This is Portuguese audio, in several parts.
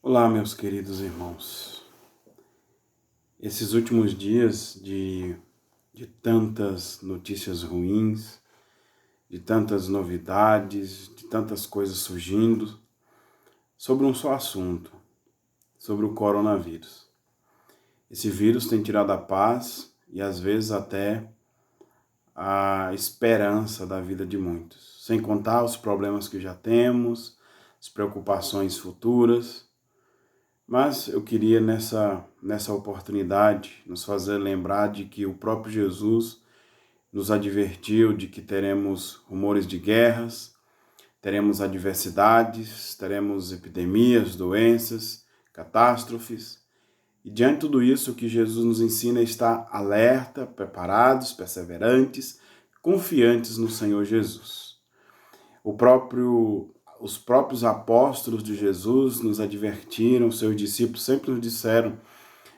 Olá, meus queridos irmãos. Esses últimos dias de tantas notícias ruins, de tantas novidades, de tantas coisas surgindo, sobre um só assunto, sobre o coronavírus. Esse vírus tem tirado a paz e às vezes até a esperança da vida de muitos, sem contar os problemas que já temos, as preocupações futuras. Mas eu queria nessa oportunidade nos fazer lembrar de que o próprio Jesus nos advertiu de que teremos rumores de guerras, teremos adversidades, teremos epidemias, doenças, catástrofes. E diante de tudo isso, o que Jesus nos ensina é estar alerta, preparados, perseverantes, confiantes no Senhor Jesus. Os próprios apóstolos de Jesus nos advertiram, seus discípulos sempre nos disseram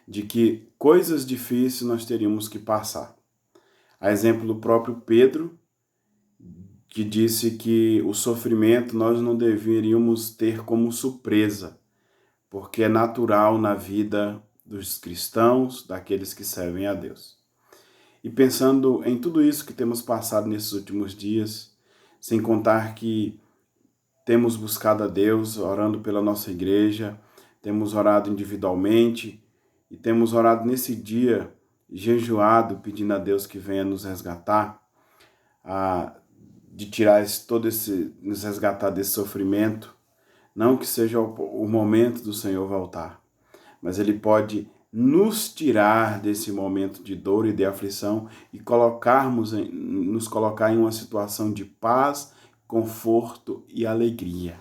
de que coisas difíceis nós teríamos que passar. A exemplo do próprio Pedro, que disse que o sofrimento nós não deveríamos ter como surpresa, porque é natural na vida dos cristãos, daqueles que servem a Deus. E pensando em tudo isso que temos passado nesses últimos dias, sem contar que temos buscado a Deus, orando pela nossa igreja, temos orado individualmente e temos orado nesse dia, jejuado, pedindo a Deus que venha nos resgatar, nos resgatar desse sofrimento. Não que seja o momento do Senhor voltar, mas Ele pode nos tirar desse momento de dor e de aflição e nos colocar em uma situação de paz, conforto e alegria.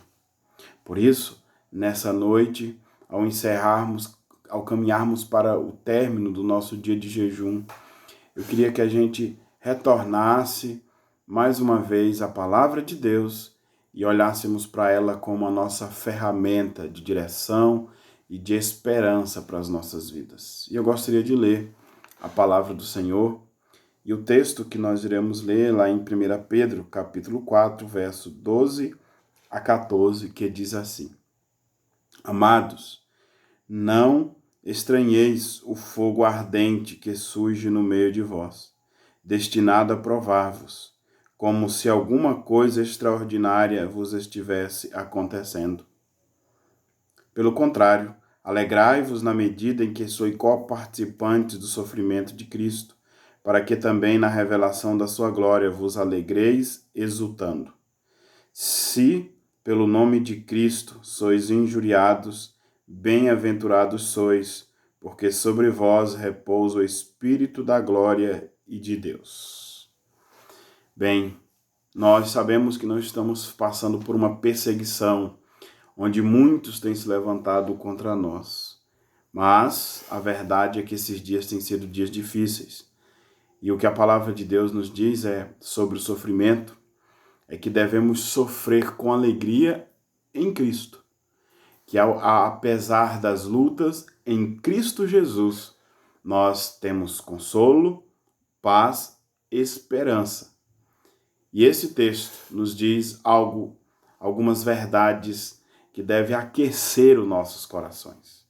Por isso, nessa noite, ao caminharmos para o término do nosso dia de jejum, eu queria que a gente retornasse mais uma vez à palavra de Deus e olhássemos para ela como a nossa ferramenta de direção e de esperança para as nossas vidas. E eu gostaria de ler a palavra do Senhor e o texto que nós iremos ler lá em 1 Pedro, capítulo 4, verso 12 a 14, que diz assim: Amados, não estranheis o fogo ardente que surge no meio de vós, destinado a provar-vos, como se alguma coisa extraordinária vos estivesse acontecendo. Pelo contrário, alegrai-vos na medida em que sois coparticipantes do sofrimento de Cristo, para que também na revelação da sua glória vos alegreis exultando. Se, pelo nome de Cristo, sois injuriados, bem-aventurados sois, porque sobre vós repousa o Espírito da glória e de Deus. Bem, nós sabemos que nós estamos passando por uma perseguição, onde muitos têm se levantado contra nós. Mas a verdade é que esses dias têm sido dias difíceis. E o que a palavra de Deus nos diz sobre o sofrimento é que devemos sofrer com alegria em Cristo. Que apesar das lutas, em Cristo Jesus, nós temos consolo, paz, esperança. E esse texto nos diz algumas verdades que devem aquecer os nossos corações.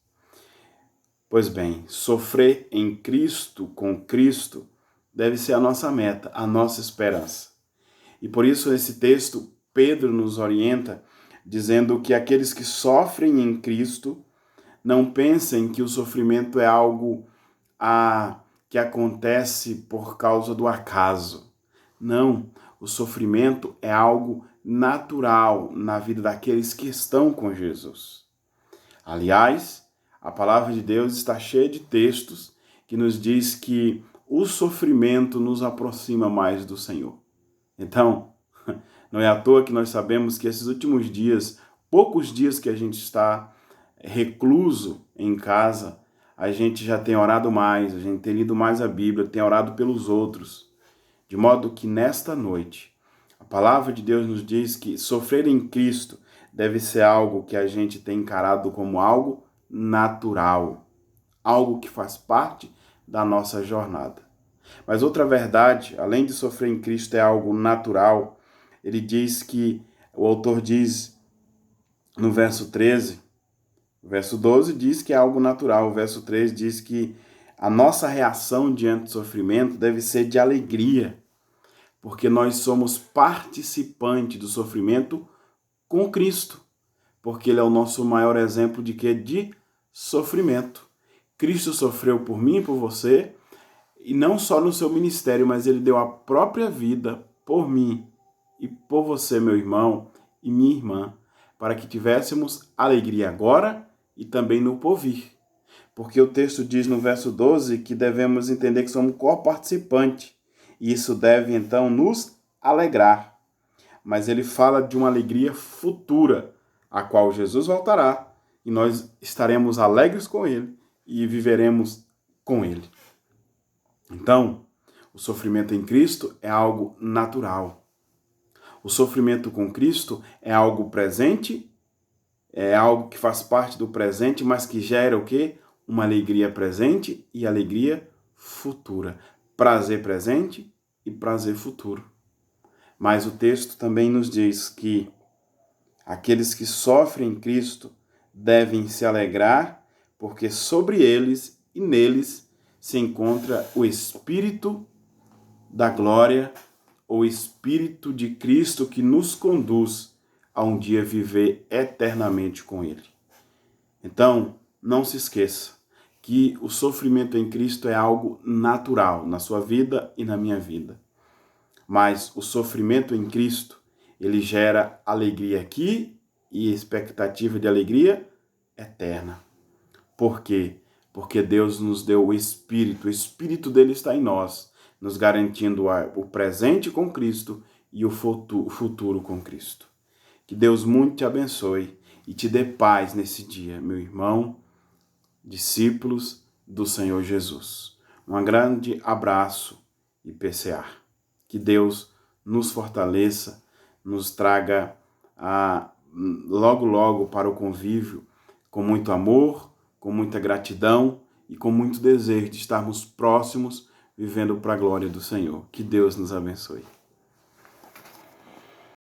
Pois bem, sofrer em Cristo, com Cristo, deve ser a nossa meta, a nossa esperança. E por isso esse texto, Pedro nos orienta, dizendo que aqueles que sofrem em Cristo não pensem que o sofrimento é algo que acontece por causa do acaso. Não, o sofrimento é algo natural na vida daqueles que estão com Jesus. Aliás, a palavra de Deus está cheia de textos que nos diz que o sofrimento nos aproxima mais do Senhor. Então, não é à toa que nós sabemos que esses últimos dias, poucos dias que a gente está recluso em casa, a gente já tem orado mais, a gente tem lido mais a Bíblia, tem orado pelos outros. De modo que nesta noite, a palavra de Deus nos diz que sofrer em Cristo deve ser algo que a gente tem encarado como algo natural, algo que faz parte da nossa jornada. Mas outra verdade, além de sofrer em Cristo é algo natural, o autor diz no verso 13, O verso 12 diz que é algo natural. O verso 3 diz que a nossa reação diante do sofrimento deve ser de alegria, porque nós somos participantes do sofrimento com Cristo, porque Ele é o nosso maior exemplo de quê? De sofrimento. Cristo sofreu por mim e por você, e não só no seu ministério, mas Ele deu a própria vida por mim e por você, meu irmão e minha irmã, para que tivéssemos alegria agora e também no porvir. Porque o texto diz no verso 12 que devemos entender que somos co-participantes, e isso deve então nos alegrar. Mas ele fala de uma alegria futura, a qual Jesus voltará, e nós estaremos alegres com ele e viveremos com ele. Então, o sofrimento em Cristo é algo natural. O sofrimento com Cristo é algo presente, é algo que faz parte do presente, mas que gera o quê? Uma alegria presente e alegria futura. Prazer presente e prazer futuro. Mas o texto também nos diz que aqueles que sofrem em Cristo devem se alegrar, porque sobre eles e neles se encontra o Espírito da glória, o Espírito de Cristo que nos conduz a um dia viver eternamente com Ele. Então, não se esqueça que o sofrimento em Cristo é algo natural na sua vida e na minha vida. Mas o sofrimento em Cristo, ele gera alegria aqui e expectativa de alegria eterna. Por quê? Porque Deus nos deu o Espírito dele está em nós, nos garantindo o presente com Cristo e o futuro com Cristo. Que Deus muito te abençoe e te dê paz nesse dia, meu irmão, discípulos do Senhor Jesus. Um grande abraço e PCA. Que Deus nos fortaleça, nos traga logo, logo para o convívio, com muito amor, com muita gratidão e com muito desejo de estarmos próximos, vivendo para a glória do Senhor. Que Deus nos abençoe.